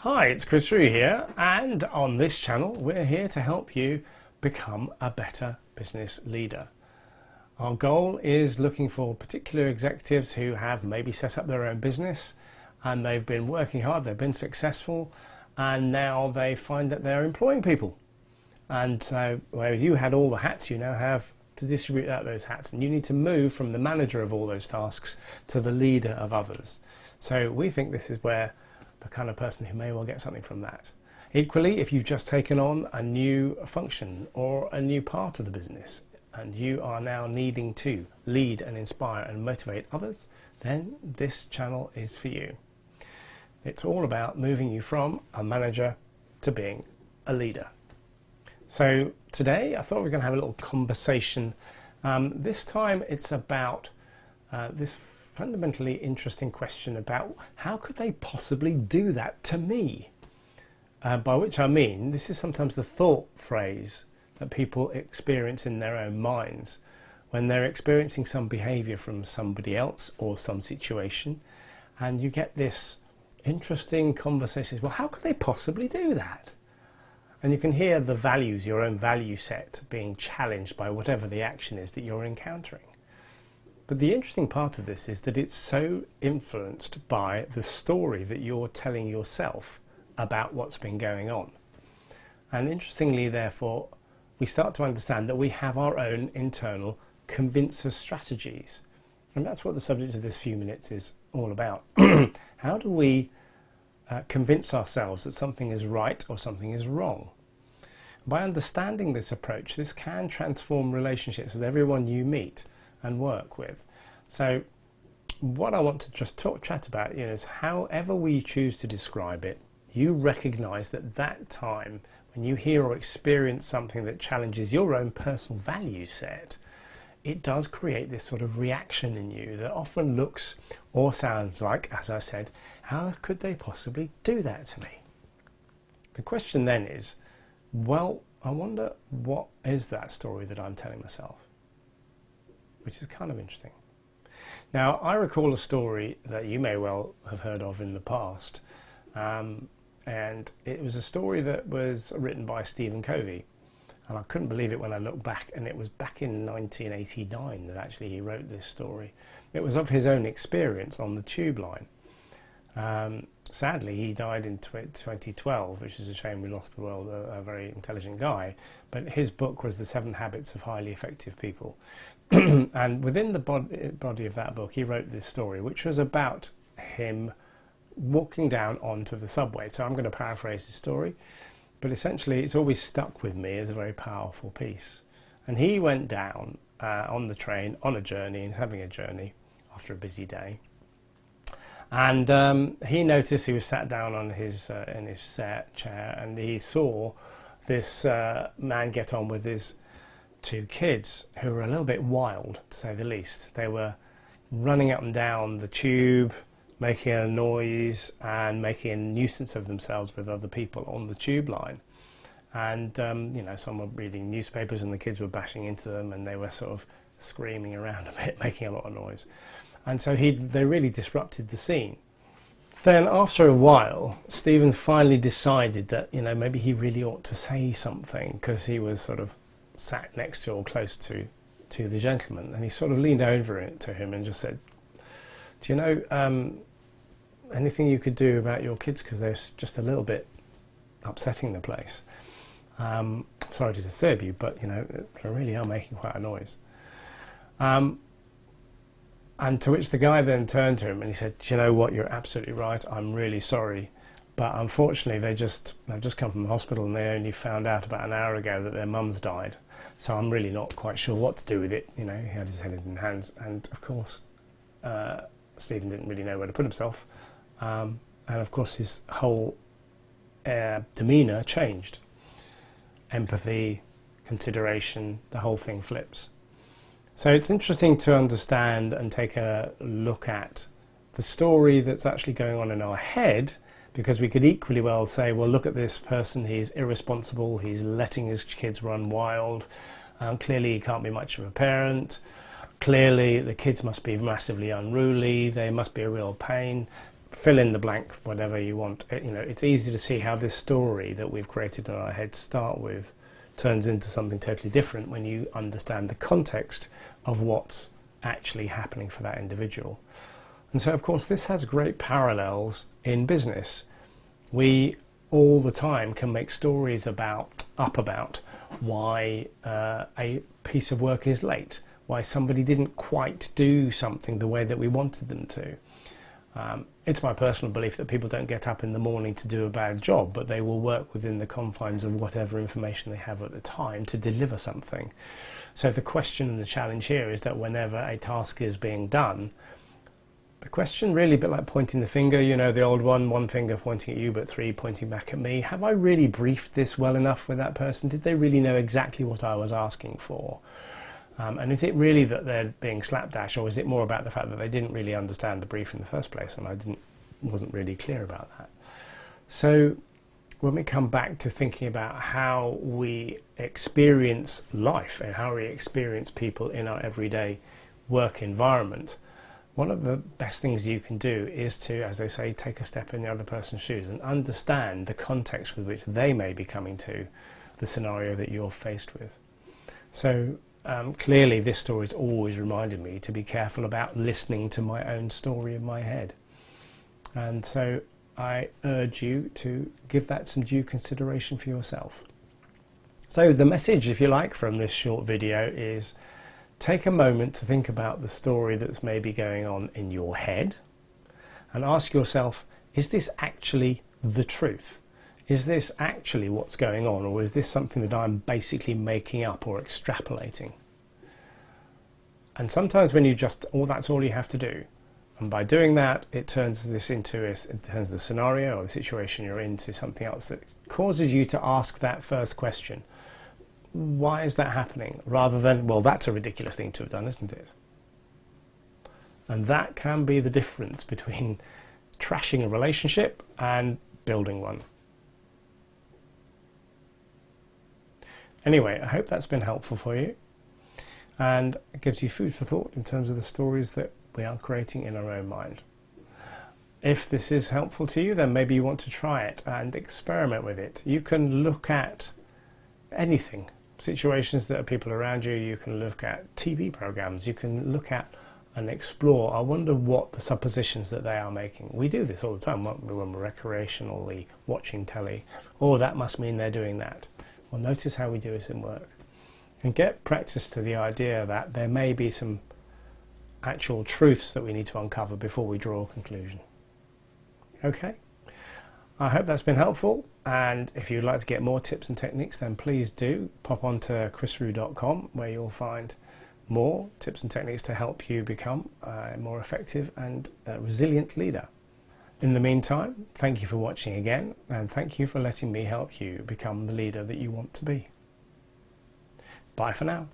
Hi, it's Chris Rue here, and on this channel we're here to help you become a better business leader. Our goal is looking for particular executives who have maybe set up their own business and they've been working hard, they've been successful, and now they find that they're employing people. And so whereas you had all the hats, you now have to distribute out those hats, and you need to move from the manager of all those tasks to the leader of others. So we think this is where the kind of person who may well get something from that. Equally, if you've just taken on a new function or a new part of the business and you are now needing to lead and inspire and motivate others, then this channel is for you. It's all about moving you from a manager to being a leader. So today I thought we were going to have a little conversation. This time it's about this fundamentally interesting question about how could they possibly do that to me? By which I mean, this is sometimes the thought phrase that people experience in their own minds when they're experiencing some behavior from somebody else or some situation, and you get this interesting conversation, well, how could they possibly do that? And you can hear the values, your own value set, being challenged by whatever the action is that you're encountering. But the interesting part of this is that it's so influenced by the story that you're telling yourself about what's been going on. And interestingly, therefore, we start to understand that we have our own internal convincer strategies. And that's what the subject of this few minutes is all about. How do we convince ourselves that something is right or something is wrong? By understanding this approach, this can transform relationships with everyone you meet and work with. So what I want to just chat about is however we choose to describe it, you recognize that that time when you hear or experience something that challenges your own personal value set, it does create this sort of reaction in you that often looks or sounds like, as I said, how could they possibly do that to me? The question then is, well, I wonder what is that story that I'm telling myself? Which is kind of interesting. Now, I recall a story that you may well have heard of in the past, and it was a story that was written by Stephen Covey, and I couldn't believe it when I looked back, and it was back in 1989 that actually he wrote this story. It was of his own experience on the tube line. Sadly, he died in 2012, which is a shame. We lost the world, a very intelligent guy, but his book was The 7 Habits of Highly Effective People. And within the body of that book, he wrote this story, which was about him walking down onto the subway. So I'm going to paraphrase his story, but essentially it's always stuck with me as a very powerful piece. And he went down on the train on a journey, and having a journey after a busy day. And he noticed he was sat down on his in his chair, and he saw this man get on with his 2 kids who were a little bit wild, to say the least. They were running up and down the tube, making a noise and making a nuisance of themselves with other people on the tube line. And some were reading newspapers and the kids were bashing into them, and they were sort of screaming around a bit, making a lot of noise. And so they really disrupted the scene. Then after a while, Stephen finally decided that maybe he really ought to say something, because he was sort of sat next to or close to the gentleman, and he sort of leaned over it to him and just said, do you know anything you could do about your kids, because they're just a little bit upsetting the place? Sorry to disturb you, but they really are making quite a noise. And to which the guy then turned to him and he said, do you know what, you're absolutely right, I'm really sorry, but unfortunately they've just come from the hospital and they only found out about an hour ago that their mum's died, so I'm really not quite sure what to do with it. He had his head in his hands, and of course Stephen didn't really know where to put himself, and of course his whole demeanour changed. Empathy, consideration, the whole thing flips. So it's interesting to understand and take a look at the story that's actually going on in our head, because we could equally well say, well, look at this person, he's irresponsible, he's letting his kids run wild, clearly he can't be much of a parent, clearly the kids must be massively unruly, they must be a real pain. fill in the blank, whatever you want. It's easy to see how this story that we've created in our head to start with turns into something totally different when you understand the context of what's actually happening for that individual. And so, of course, this has great parallels in business. We all the time can make stories about why a piece of work is late, why somebody didn't quite do something the way that we wanted them to. It's my personal belief that people don't get up in the morning to do a bad job, but they will work within the confines of whatever information they have at the time to deliver something. So the question and the challenge here is that whenever a task is being done, the question really a bit like pointing the finger, the old one finger pointing at you but three pointing back at me. Have I really briefed this well enough with that person? Did they really know exactly what I was asking for? And is it really that they're being slapdash, or is it more about the fact that they didn't really understand the brief in the first place and I wasn't really clear about that? So when we come back to thinking about how we experience life and how we experience people in our everyday work environment, one of the best things you can do is to, as they say, take a step in the other person's shoes and understand the context with which they may be coming to the scenario that you're faced with. So clearly this story has always reminded me to be careful about listening to my own story in my head. And so I urge you to give that some due consideration for yourself. So the message, if you like, from this short video is take a moment to think about the story that's maybe going on in your head and ask yourself, is this actually the truth? Is this actually what's going on, or is this something that I'm basically making up or extrapolating? And sometimes when that's all you have to do. And by doing that, it turns the scenario or the situation you're in into something else that causes you to ask that first question. Why is that happening? Rather than, well, that's a ridiculous thing to have done, isn't it? And that can be the difference between trashing a relationship and building one. Anyway, I hope that's been helpful for you and it gives you food for thought in terms of the stories that we are creating in our own mind. If this is helpful to you, then maybe you want to try it and experiment with it. You can look at anything, situations that are people around you, you can look at TV programs, you can look at and explore. I wonder what the suppositions that they are making. We do this all the time when we're recreationally watching telly. Oh, that must mean they're doing that. Well, notice how we do this in work. And get practice to the idea that there may be some actual truths that we need to uncover before we draw a conclusion. Okay? I hope that's been helpful, and if you'd like to get more tips and techniques, then please do pop onto chrisrue.com, where you'll find more tips and techniques to help you become a more effective and resilient leader. In the meantime, thank you for watching again, and thank you for letting me help you become the leader that you want to be. Bye for now.